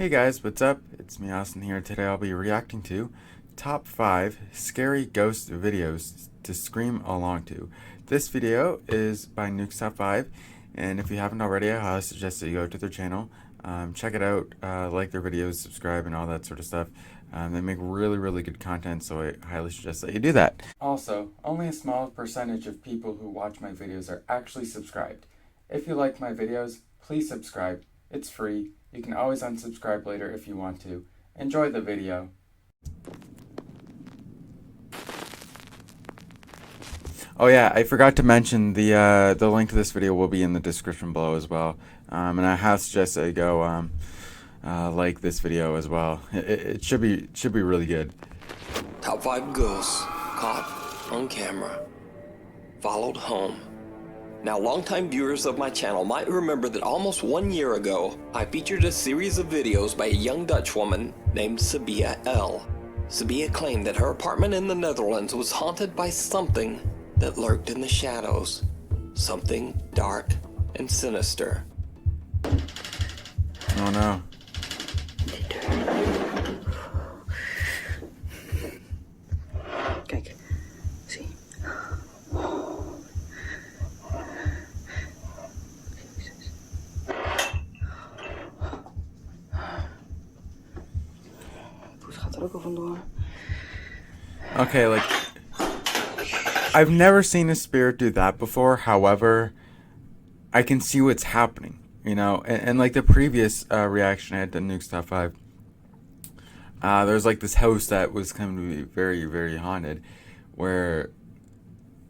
Hey guys, what's up? It's me, Austin here. Today I'll be reacting to top 5 scary ghost videos to scream along to. This video is by Nukes Top 5, and if you haven't already, I highly suggest that you go to their channel, check it out, like their videos, subscribe, and all that sort of stuff. They make really good content, so I highly suggest that you do that. Also, only a small percentage of people who watch my videos are actually subscribed. If you like my videos, please subscribe. It's free. You can always unsubscribe later if you want to. Enjoy the video. Oh yeah, I forgot to mention the link to this video will be in the description below as well. And I have suggested that you go like this video as well. It should be really good. Top 5 ghosts caught on camera. Followed home. Now, longtime viewers of my channel might remember that almost 1 year ago, I featured a series of videos by a young Dutch woman named Sabia L. Sabia claimed that her apartment in the Netherlands was haunted by something that lurked in the shadows. Something dark and sinister. Oh no. Kijk, zie. Jezus. Poes gaat er ook al vandoor. Okay, like, I've never seen a spirit do that before. However, I can see what's happening, you know. And like the previous reaction I had to Nukes Top 5, there was like this house that was going to be very haunted, where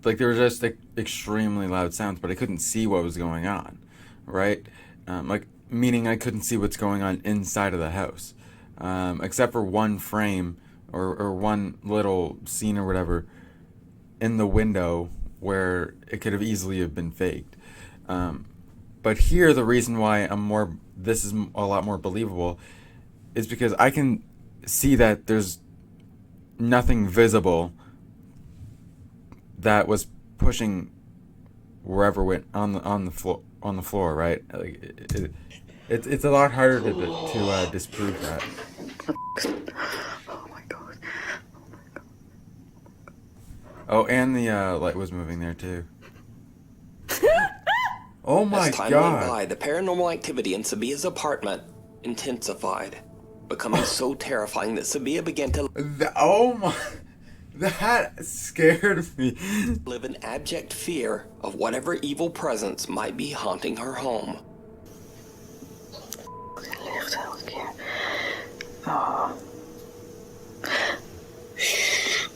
like there were just like extremely loud sounds, but I couldn't see what was going on, right? Like, meaning I couldn't see what's going on inside of the house, except for one frame or one little scene or whatever in the window where it could have easily have been faked. But here, the reason why this is a lot more believable is because I can see that there's nothing visible that was pushing wherever went on the floor, right? Like it's a lot harder to disprove that. Oh my god. Oh, and the light was moving there too. Oh my As time went god. by, the paranormal activity in Sabia's apartment intensified, becoming so terrifying that Sabia began to Oh my, that scared me. live in abject fear of whatever evil presence might be haunting her home. Licht elke keer. Oh. Shh.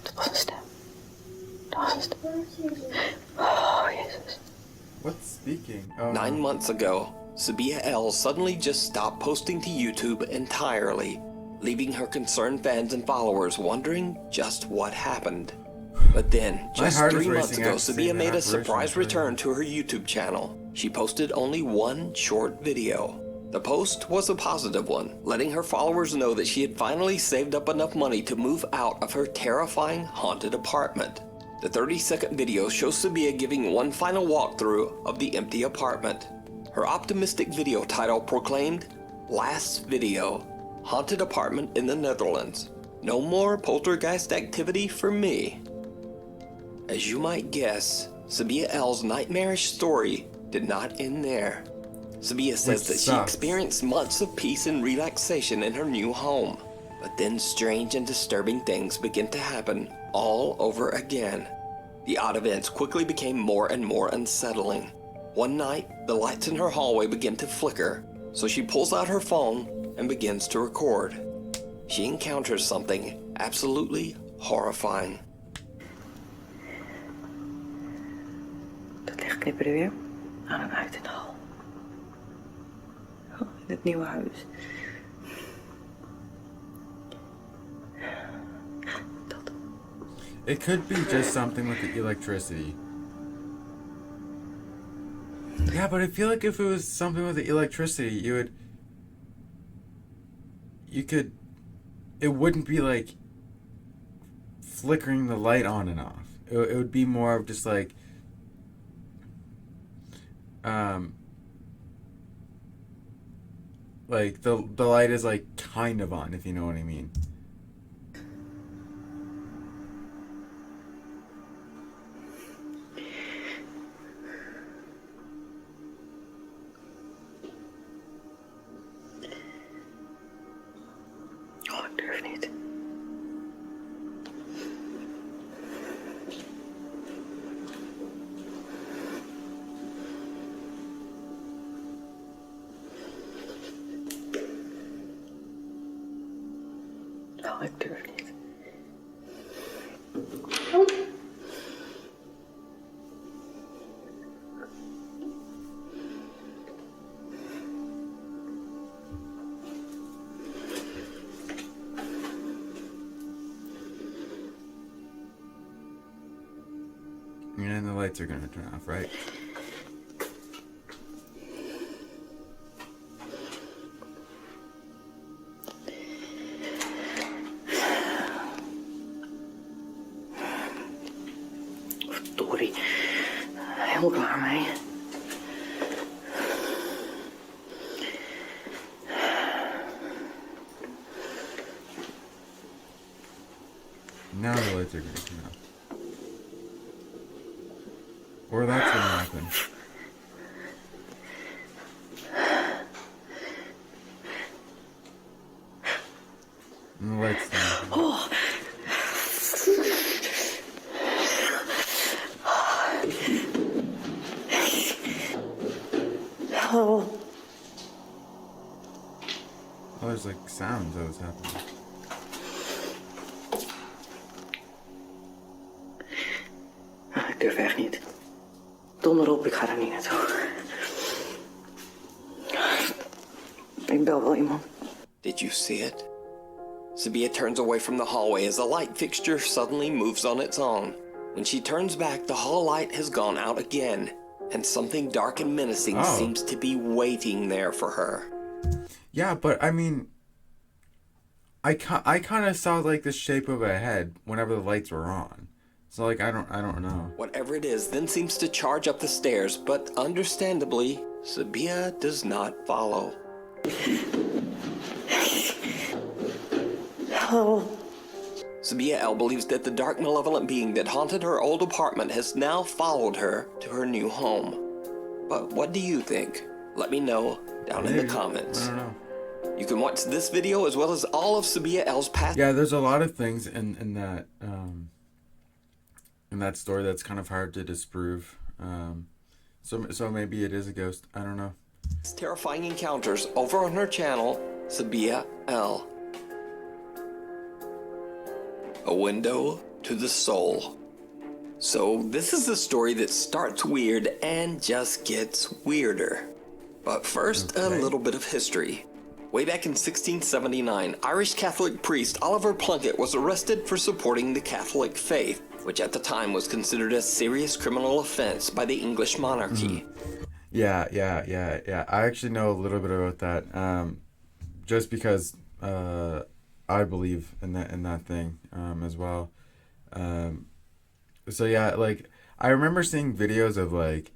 Dat was een stem. Dat was een stem. Oh, Jezus. What's speaking? Oh, 9 months ago, Sabia L suddenly just stopped posting to YouTube entirely, leaving her concerned fans and followers wondering just what happened. But then, just heart is 3 months racing ago, after Sabia seeing made that a surprise apparition. return to her YouTube channel. She posted only one short video. The post was a positive one, letting her followers know that she had finally saved up enough money to move out of her terrifying haunted apartment. The 30-second video shows Sabia giving one final walkthrough of the empty apartment. Her optimistic video title proclaimed, "Last video, haunted apartment in the Netherlands. No more poltergeist activity for me." As you might guess, Sabia L's nightmarish story did not end there. Sabia says Which that she sucks. experienced months of peace and relaxation in her new home. But then strange and disturbing things began to happen all over again. The odd events quickly became more and more unsettling. One night, the lights in her hallway begin to flicker, so she pulls out her phone and begins to record. She encounters something absolutely horrifying. Dat licht knipperde weer aan en uit in de hal. Oh, in het nieuwe huis. Dat. It could be just something with the electricity. Yeah, but I feel like if it was something with the electricity, it wouldn't be like flickering the light on and off. It would be more of just like Like the light is like kind of on, if you know what I mean. Oh, ik durf niet. Oh, ik durf niet. And the lights are gonna turn off, right? Verdorie. Helemaal klaar mee. Now the lights are gonna turn off. Or that's gonna happen. And the lights turn off. Oh. Oh. Oh, there's like sounds that was happening. Ik durf echt niet. Donder op, ik ga er niet naartoe. Ik bel wel iemand. Did you see it? Sabia turns away from the hallway as the light fixture suddenly moves on its own. When she turns back, the hall light has gone out again, and something dark and menacing seems to be waiting there for her. Yeah, but I mean, I kind of saw like the shape of a head whenever the lights were on. So like I don't know. Whatever it is then seems to charge up the stairs, but understandably, Sabia does not follow. Oh. Sabia L. believes that the dark, malevolent being that haunted her old apartment has now followed her to her new home. But what do you think? Let me know down in the comments. I don't know. You can watch this video as well as all of Sabia L's past. Yeah, there's a lot of things in that story that's kind of hard to disprove. So maybe it is a ghost. I don't know. Terrifying encounters over on her channel, Sabia L. A window to the soul. So this is the story that starts weird and just gets weirder. But first, a little bit of history. Way back in 1679, Irish Catholic priest Oliver Plunkett was arrested for supporting the Catholic faith, which at the time was considered a serious criminal offense by the English monarchy. Yeah. I actually know a little bit about that. Just because I believe in that thing as well. So yeah, like I remember seeing videos of like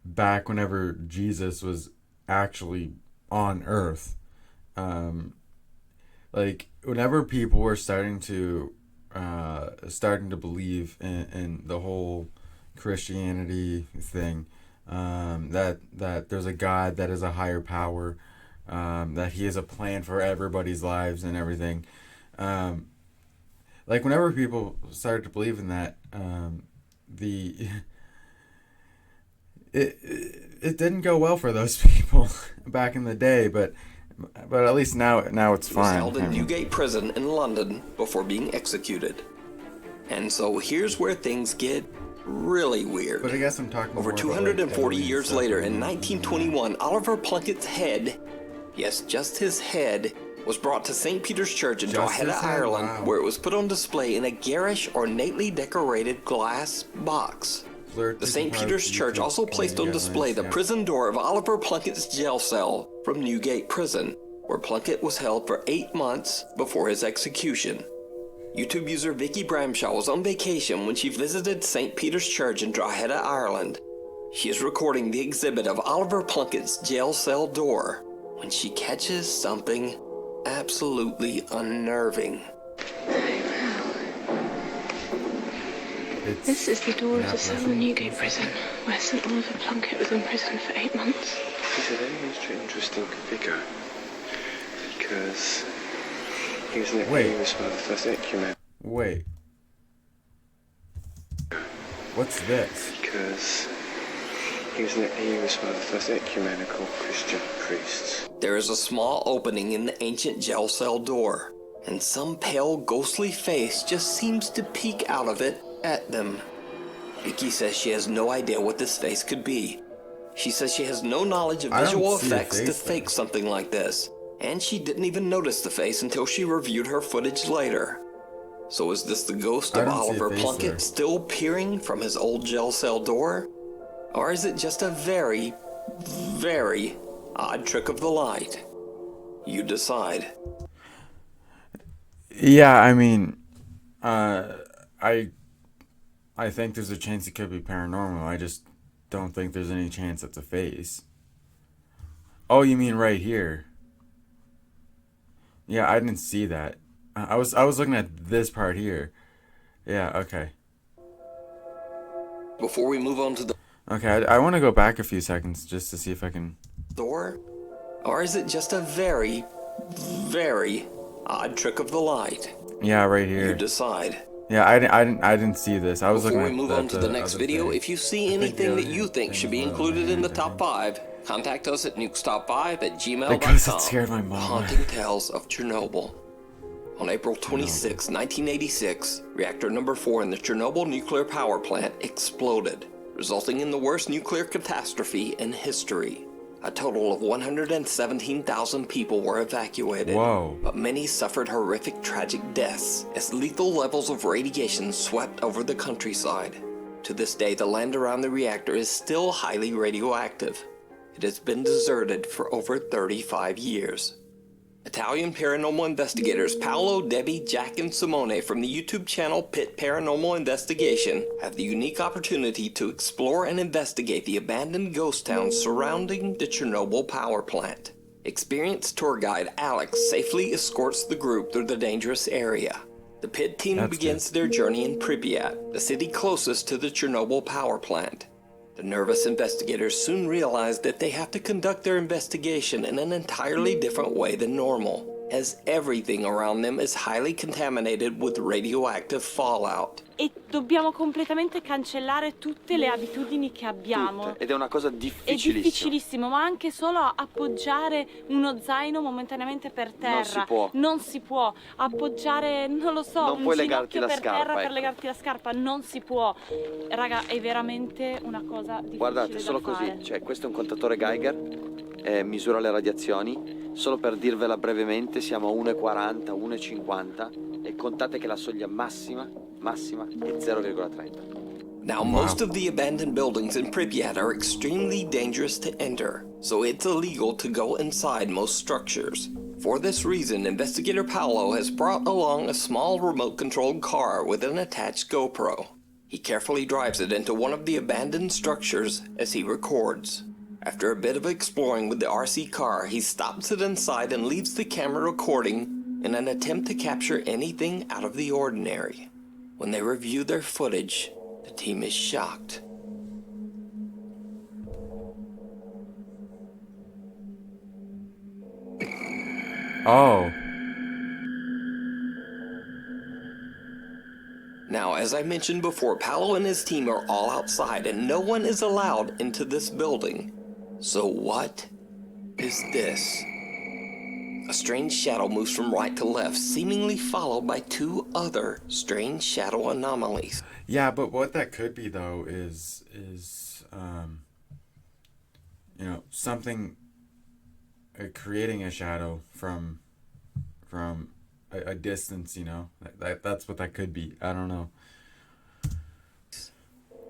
back whenever Jesus was actually on Earth. Like whenever people were starting to believe in the whole Christianity thing, that there's a God that is a higher power, that he has a plan for everybody's lives and everything. Like whenever people started to believe in that, it didn't go well for those people back in the day, but at least now it's fine. He was held in Newgate Prison in London before being executed. And so here's where things get really weird. But I guess I'm talking over 240 years later, in 1921, Oliver Plunkett's head, yes, just his head, was brought to St. Peter's Church in Drogheda, Ireland, where it was put on display in a garish, ornately decorated glass box. The St. Peter's Church also placed on display the prison door of Oliver Plunkett's jail cell from Newgate Prison, where Plunkett was held for 8 months before his execution. YouTube user Vicky Bramshaw was on vacation when she visited St. Peter's Church in Drogheda, Ireland. She is recording the exhibit of Oliver Plunkett's jail cell door when she catches something absolutely unnerving. This is the door of the cell in Newgate Prison, where St. Oliver Plunkett was in prison for 8 months. He's a very interesting figure because he was an famous for the first ecumenical. Wait. What's this? Because he was one of the first ecumenical Christian priests. There is a small opening in the ancient jail cell door, and some pale, ghostly face just seems to peek out of it at them. Vicky says she has no idea what this face could be. She says she has no knowledge of visual effects to fake something like this, and she didn't even notice the face until she reviewed her footage later. So is this the ghost of Oliver Plunkett still peering from his old jail cell door? Or is it just a very, very odd trick of the light? You decide. Yeah, I mean, I think there's a chance it could be paranormal. I just don't think there's any chance it's a face. Oh, you mean right here? Yeah, I didn't see that. I was looking at this part here. Yeah, okay. Before we move on to the Okay, I want to go back a few seconds just to see if I can... door? Or is it just a very, very odd trick of the light? Yeah, right here. You decide. Yeah, I didn't see this. I was Before looking we at move on to the next video, thing. if you see anything that you think should be included in the top 5, contact us at nukestop5@gmail.com. Because it scared my mom. Haunting Tales of Chernobyl. On April 26, 1986, reactor number 4 in the Chernobyl nuclear power plant exploded, resulting in the worst nuclear catastrophe in history. A total of 117,000 people were evacuated, Whoa. but many suffered horrific tragic deaths as lethal levels of radiation swept over the countryside. To this day, the land around the reactor is still highly radioactive. It has been deserted for over 35 years. Italian paranormal investigators Paolo, Debbie, Jack, and Simone from the YouTube channel Pit Paranormal Investigation have the unique opportunity to explore and investigate the abandoned ghost towns surrounding the Chernobyl power plant. Experienced tour guide Alex safely escorts the group through the dangerous area. The Pit team begins their journey in Pripyat, the city closest to the Chernobyl power plant. The nervous investigators soon realize that they have to conduct their investigation in an entirely different way than normal, as everything around them is highly contaminated with radioactive fallout. E dobbiamo completamente cancellare tutte le abitudini che abbiamo. Tutte. Ed è una cosa È difficilissima. difficilissimo, ma anche solo appoggiare uno zaino momentaneamente per terra. Non si può. Non si può. Appoggiare, non lo so, Non un puoi ginocchio legarti la per scarpa, terra per ecco. legarti la scarpa. Non si può. Raga, è veramente una cosa difficile. Guardate, solo da fare. così, cioè questo è un contatore Geiger, misura le radiazioni, solo per dirvela brevemente siamo a 1,40, 1,50 e contate che la soglia massima è 0,30. Now, most of the abandoned buildings in Pripyat are extremely dangerous to enter, so it's illegal to go inside most structures. For this reason, investigator Paolo has brought along a small remote-controlled car with an attached GoPro. He carefully drives it into one of the abandoned structures as he records. After a bit of exploring with the RC car, he stops it inside and leaves the camera recording in an attempt to capture anything out of the ordinary. When they review their footage, the team is shocked. Oh. Now, as I mentioned before, Paolo and his team are all outside and no one is allowed into this building. So what is this? A strange shadow moves from right to left, seemingly followed by 2 other strange shadow anomalies. Yeah, but what that could be though is you know, something creating a shadow from a distance, you know. That's what that could be. I don't know.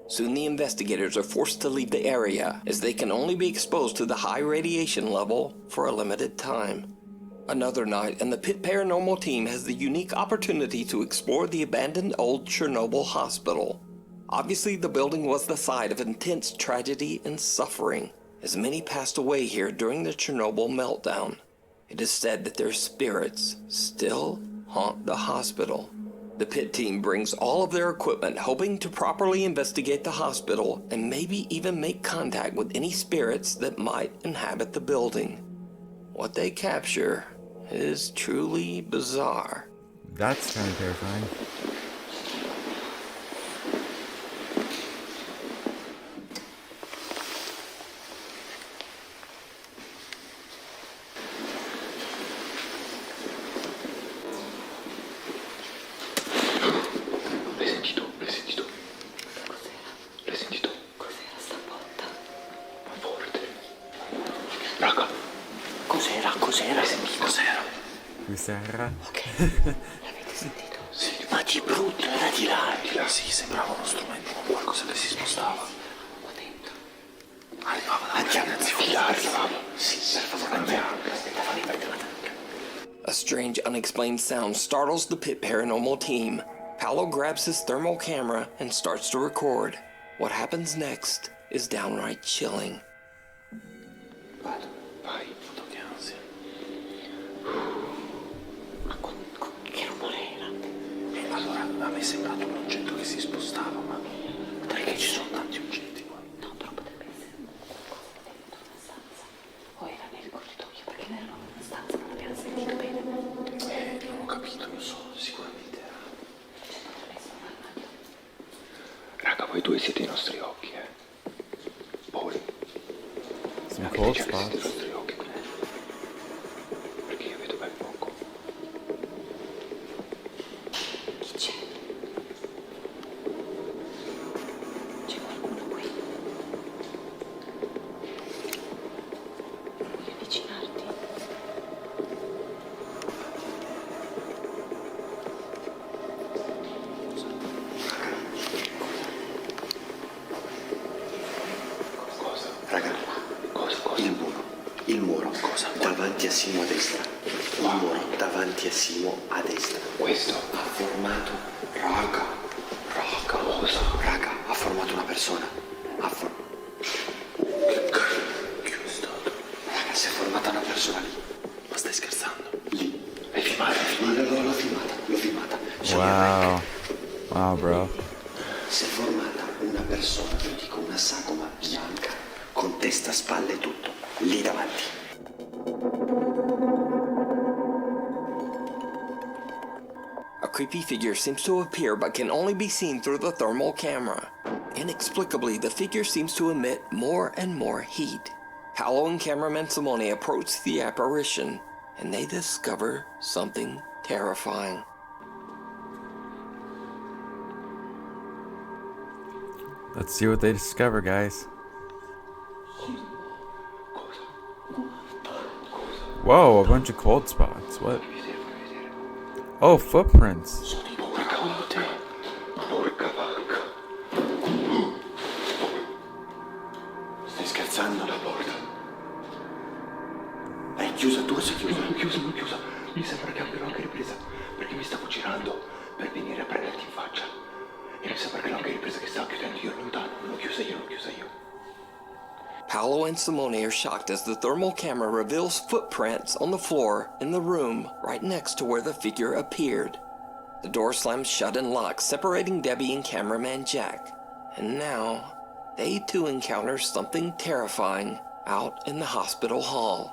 Soon the investigators are forced to leave the area as they can only be exposed to the high radiation level for a limited time. Another night, and the Pit Paranormal team has the unique opportunity to explore the abandoned old Chernobyl hospital. Obviously, the building was the site of intense tragedy and suffering, as many passed away here during the Chernobyl meltdown. It is said that their spirits still haunt the hospital. The pit team brings all of their equipment, hoping to properly investigate the hospital and maybe even make contact with any spirits that might inhabit the building. What they capture is truly bizarre. That's kind of terrifying. L'hai sentito? L'hai sentito? Cos'era sta botta? Ma forte. Raga. Cos'era? L'hai sentito? Cos'era? Ok. L'avete sentito? Sì. Ma di brutto era di là. Di là, sì, sembrava uno strumento con qualcosa che si spostava. Qua dentro. Arrivava da Andiamo a filare. Sì, per favore, andiamo. A strange, unexplained sound startles the pit paranormal team. Paolo grabs his thermal camera and starts to record. What happens next is downright chilling. Vado, vai, vado che ansia. Ma che rumore era? E allora, a me è sembrato un oggetto che si spostava, ma perché ci sono tanti oggetti qua? No, però potrebbe essere qualcosa dentro una stanza. O era nel corridoio, perché noi eravamo in una stanza, non abbiamo sentito bene. Non ho capito, non so, sicuramente era. Raga, voi due siete i nostri occhi, Voi. Some Avete cold già visto i spots. nostri occhi qui? Perché io vedo ben poco. Chi c'è? C'è qualcuno qui? Vuoi avvicinarti? Cosa? Raga, Cosa? il muro, Cosa? davanti a Simo a destra. Il muro davanti a Simo a destra. Questo? Ha formato, raga, Cosa? raga, ha formato una persona. Che cacchio è stato? Raga, si è formata una persona lì. Ma stai scherzando? Lì. L'hai filmata? L'ho filmata. Wow. Wow, bro. Si è formata una persona, io dico una sagoma bianca, con testa, spalle e tutto, lì davanti. A creepy figure seems to appear but can only be seen through the thermal camera. Inexplicably, the figure seems to emit more and more heat. Paolo and cameraman Simone approach the apparition, and they discover something terrifying. Let's see what they discover, guys. Whoa, a bunch of cold spots. What? Oh, footprints. Porca vacca. Stai scherzando? La porta. È chiusa, tu sei chiusa. Non è chiusa. Mi sembra che abbiano anche ripresa. Perché mi stavo girando per venire a prenderti in faccia. E mi sembra che l'ho anche ripresa che stava chiudendo io lontano. Non l'ho chiusa io. Paolo and Simone are shocked as the thermal camera reveals footprints on the floor in the room right next to where the figure appeared. The door slams shut and locks, separating Debbie and cameraman Jack. And now, they too encounter something terrifying out in the hospital hall.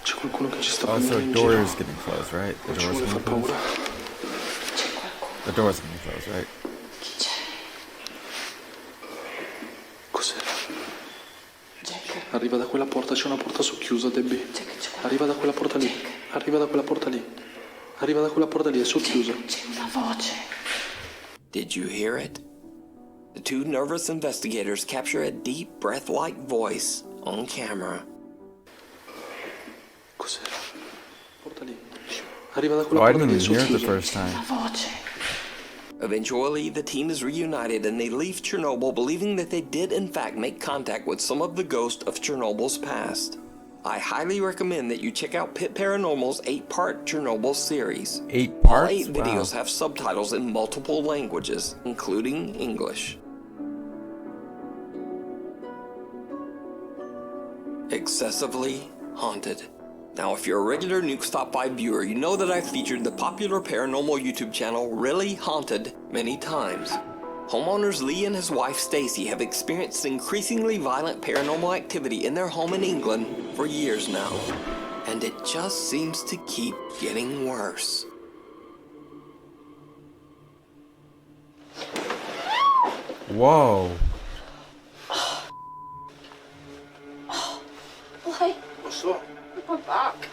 C'è qualcuno che ci sta Oh, so prendendo the in door giro. is getting closed, right? The Non ci door's vuole far getting closed. paura. C'è qualcuno. The door's getting closed, right? Chi c'è? Cos'era? Jack. Arriva da quella porta, c'è una porta socchiusa, Debbie. Jack, c'è qualcuno. Arriva da quella porta lì. Arriva da quella porta lì, è socchiusa. C'è una voce. Did you hear it? The two nervous investigators capture a deep, breath-like voice on camera. Cos'era? Porta lì. Arriva da quella Oh, I porta didn't lì, è even hear it the socchiusa. first time. Una voce. Eventually, the team is reunited and they leave Chernobyl believing that they did in fact make contact with some of the ghosts of Chernobyl's past. I highly recommend that you check out Pit Paranormal's 8-part Chernobyl series. 8 All parts? 8 videos Wow. have subtitles in multiple languages, including English. Excessively Haunted. Now, if you're a regular Nuke Stop By viewer, you know that I've featured the popular paranormal YouTube channel Really Haunted many times. Homeowners Lee and his wife Stacy have experienced increasingly violent paranormal activity in their home in England for years now, and it just seems to keep getting worse. Whoa. Like, What's up? my back.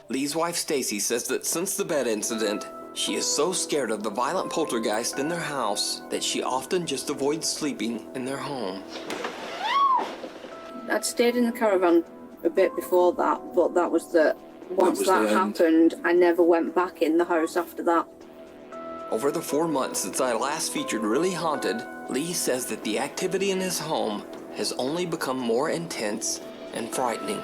Lee's wife Stacy says that since the bed incident, she is so scared of the violent poltergeist in their house that she often just avoids sleeping in their home. I'd stayed in the caravan a bit before that, but that was once was that the end. happened, I never went back in the house after that. Over the 4 months since I last featured Really Haunted, Lee says that the activity in his home has only become more intense and frightening.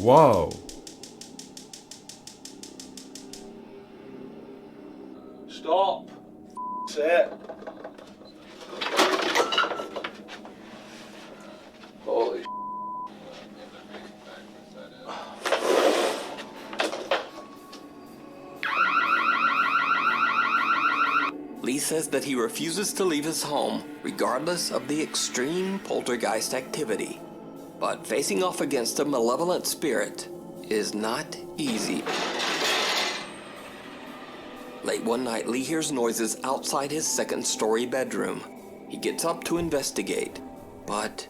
Whoa. Stop. Sit. Holy Lee says that he refuses to leave his home, regardless of the extreme poltergeist activity. But facing off against a malevolent spirit is not easy. Late one night, Lee hears noises outside his second-story bedroom. He gets up to investigate, but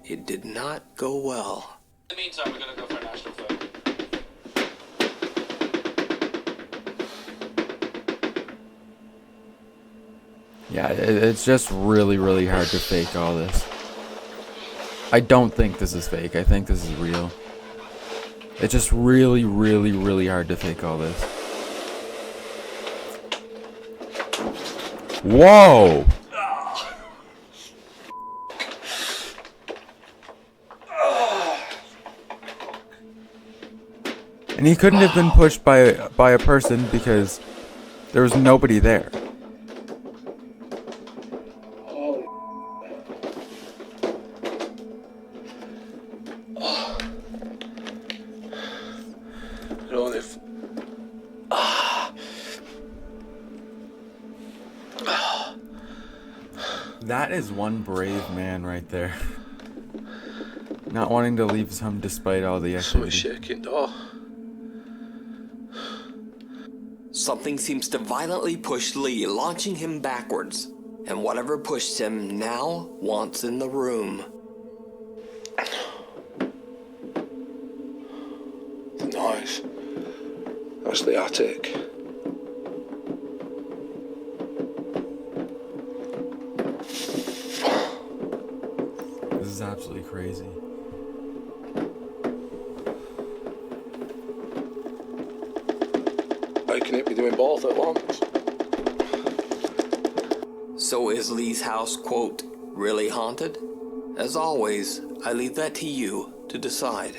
it did not go well. In the meantime, we're gonna go for a national photo. Yeah, it's just really, really hard to fake all this. I don't think this is fake. I think this is real. It's just really, really, really hard to fake all this. Whoa! And he couldn't have been pushed by a person because there was nobody there. no, if That is one brave man right there. Not wanting to leave his home despite all the someone's activity. shaking door. Something seems to violently push Lee, launching him backwards. And whatever pushed him now wants in the room. The noise. That's the attic. This is absolutely crazy. How can it be doing both at once? So is Lee's house, quote, really haunted? As always, I leave that to you to decide.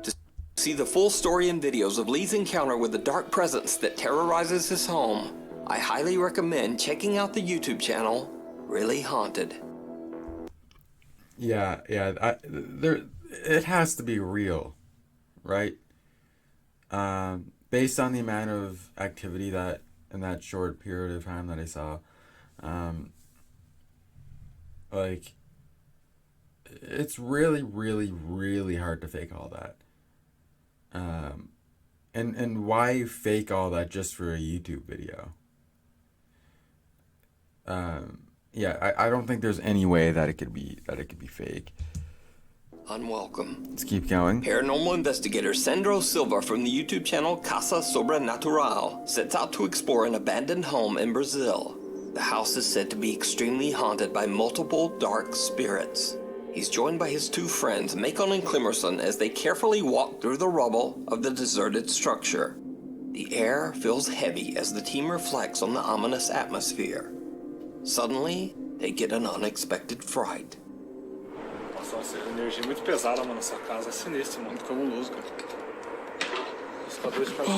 To see the full story and videos of Lee's encounter with the dark presence that terrorizes his home, I highly recommend checking out the YouTube channel, Really Haunted. Yeah, it has to be real, right? Based on the amount of activity that in that short period of time that I saw, like, it's really, really, really hard to fake all that. And why fake all that just for a YouTube video? Yeah, I don't think there's any way that it could be fake. Unwelcome. Let's keep going. Paranormal investigator Sandro Silva from the YouTube channel Casa Sobrenatural sets out to explore an abandoned home in Brazil. The house is said to be extremely haunted by multiple dark spirits. He's joined by his two friends, Macon and Klimerson, as they carefully walk through the rubble of the deserted structure. The air feels heavy as the team reflects on the ominous atmosphere. Suddenly, they get an unexpected fright. Nossa, uma energia muito pesada, mano, nessa casa. É sinistro, mano. Muito cabuloso, cara. Assustador, cara.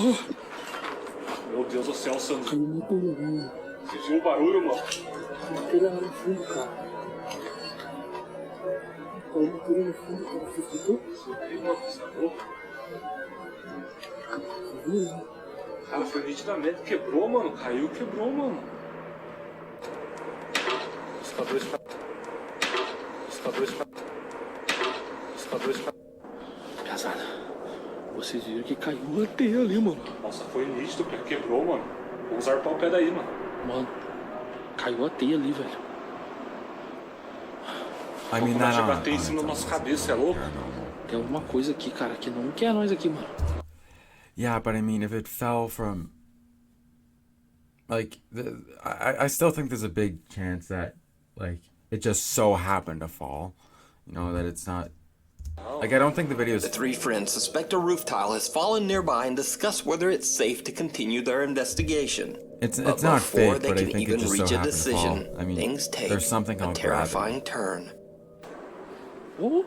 Meu Deus do céu, Sandro. Você viu o barulho, mano? Aquele lá no fundo, cara. Caiu aquele no fundo, cara. Você escutou? Subiu, mano. Você é louco? Você viu, né? Cara, foi nitidamente. Quebrou, mano. Caiu, quebrou, mano. Assustador, cara. Assustador, cara. Assustador, cara. Pesada. Vocês viram que caiu uma teia ali, mano. Nossa, foi nítido, cara. Quebrou, mano. Vamos arpar o pé daí, mano. Mano, caiu a teia ali, velho. I mean, Vai not chegar on, até em on cima da its nossa own, cabeça, é louco? paranormal. Tem alguma coisa aqui, cara, que não quer nós aqui, mano. Yeah, but I mean, if it fell from, like, I still think there's a big chance that, like, it just so happened to fall. You know, that it's not, like, I don't think the video The is. three friends suspect a roof tile has fallen nearby and discuss whether it's safe to continue their investigation. It's But not before fake, they but I can think it even just so reach a happened to fall. decision, I mean, things take there's something a called terrifying gravity. turn. Ô,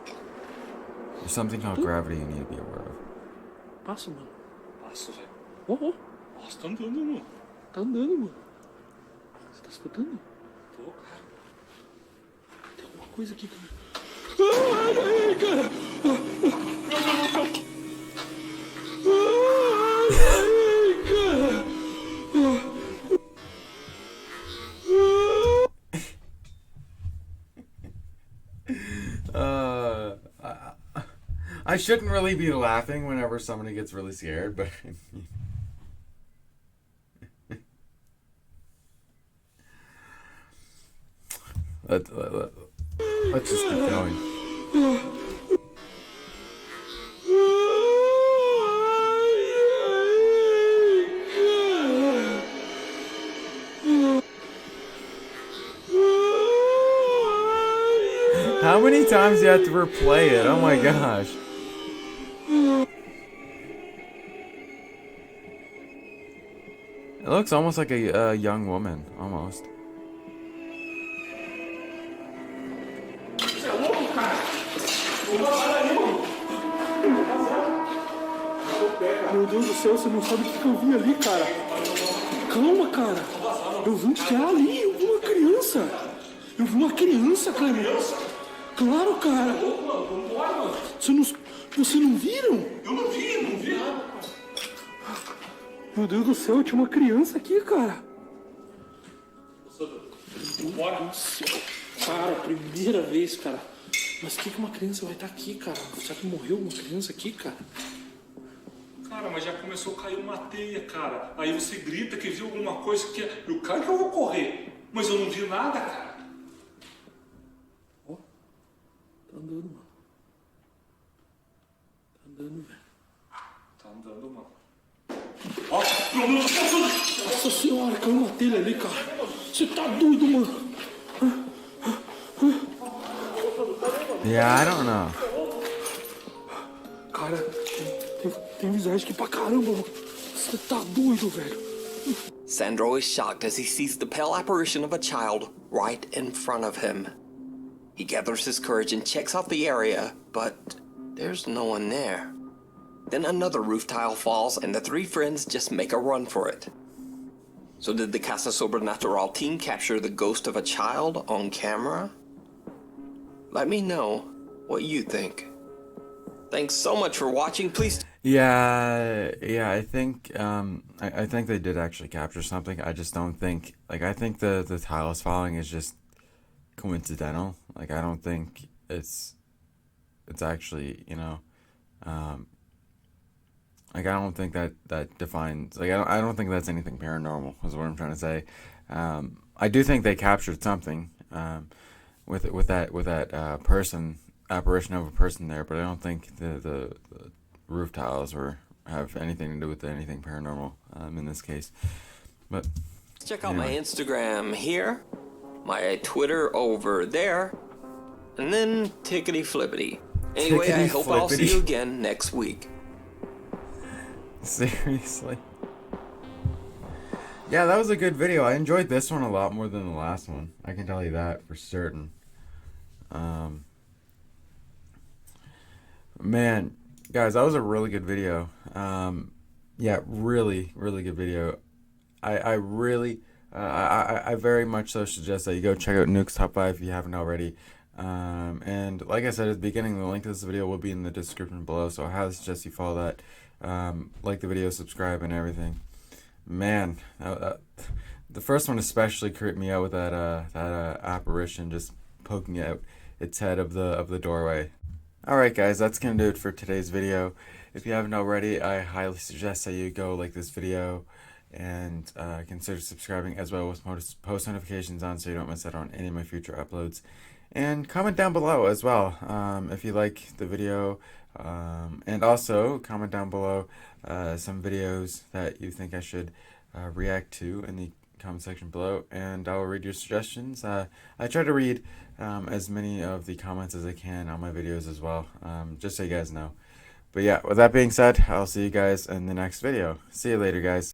There's something called gravity you need to be aware of. passa, mano. Nossa, velho. Ô, Nossa, tá andando, mano. tá andando, mano. Você tá escutando? Tô, cara. Tem alguma coisa aqui, cara. Ai, ai, cara. Ai, cara. I shouldn't really be laughing whenever somebody gets really scared, but let's just keep going. How many times do you have to replay it? Oh my gosh. It looks almost like a young woman, almost. Meu Deus do céu, você não sabe o que eu vi ali, cara. Calma, cara. Eu vi um cara ali, eu vi uma criança. Eu vi uma criança, cara. Claro, cara. Vocês não viram? Eu não vi. Meu Deus do céu, tinha uma criança aqui, cara. Bora. Cara, primeira vez, cara. Mas que uma criança vai estar aqui, cara? Será que morreu uma criança aqui, cara? Cara, mas já começou a cair uma teia, cara. Aí você grita que viu alguma coisa que é. Eu claro que eu vou correr. Mas eu não vi nada, cara. Ó, tá andando, mano. Tá andando, velho. Tá andando, mano. Ó, meu Deus do céu! Nossa senhora, caiu uma telha ali, cara. Você tá doido, mano? Yeah, I don't know. Cara, tem visagem aqui pra caramba, mano. Você tá doido, velho. Sandro is shocked as he sees the pale apparition of a child right in front of him. He gathers his courage and checks out the area, but there's no one there. Then another roof tile falls and the three friends just make a run for it. So did the Casa Sobrenatural team capture the ghost of a child on camera? Let me know what you think. Thanks so much for watching. Please. Yeah, I think I think they did actually capture something. I just don't think, like, I think the tiles falling is just coincidental. Like, I don't think it's actually, you know, like, I don't think that defines, like, I don't think that's anything paranormal, is what I'm trying to say. I do think they captured something with that apparition of a person there, but I don't think the roof tiles have anything to do with anything paranormal in this case. But Check out my Anyway. Instagram here, my Twitter over there, and then tickety flippity. Anyway, I hope I'll see you again next week. Seriously. Yeah, that was a good video. I enjoyed this one a lot more than the last one. I can tell you that for certain. Man, guys, that was a really good video. Yeah, really, really good video. I really, I very much so suggest that you go check out Nuke's Top 5 if you haven't already. And like I said at the beginning, the link to this video will be in the description below, so I highly suggest you follow that. Like the video, subscribe, and everything. Man, the first one especially creeped me out with that apparition just poking out its head of the doorway. Alright guys, that's gonna do it for today's video. If you haven't already, I highly suggest that you go like this video and consider subscribing, as well as post notifications on so you don't miss out on any of my future uploads. And comment down below as well if you like the video, and also comment down below some videos that you think I should react to in the comment section below, and I'll read your suggestions. I try to read as many of the comments as I can on my videos as well, just so you guys know. But yeah, with that being said, I'll see you guys in the next video. See you later, guys.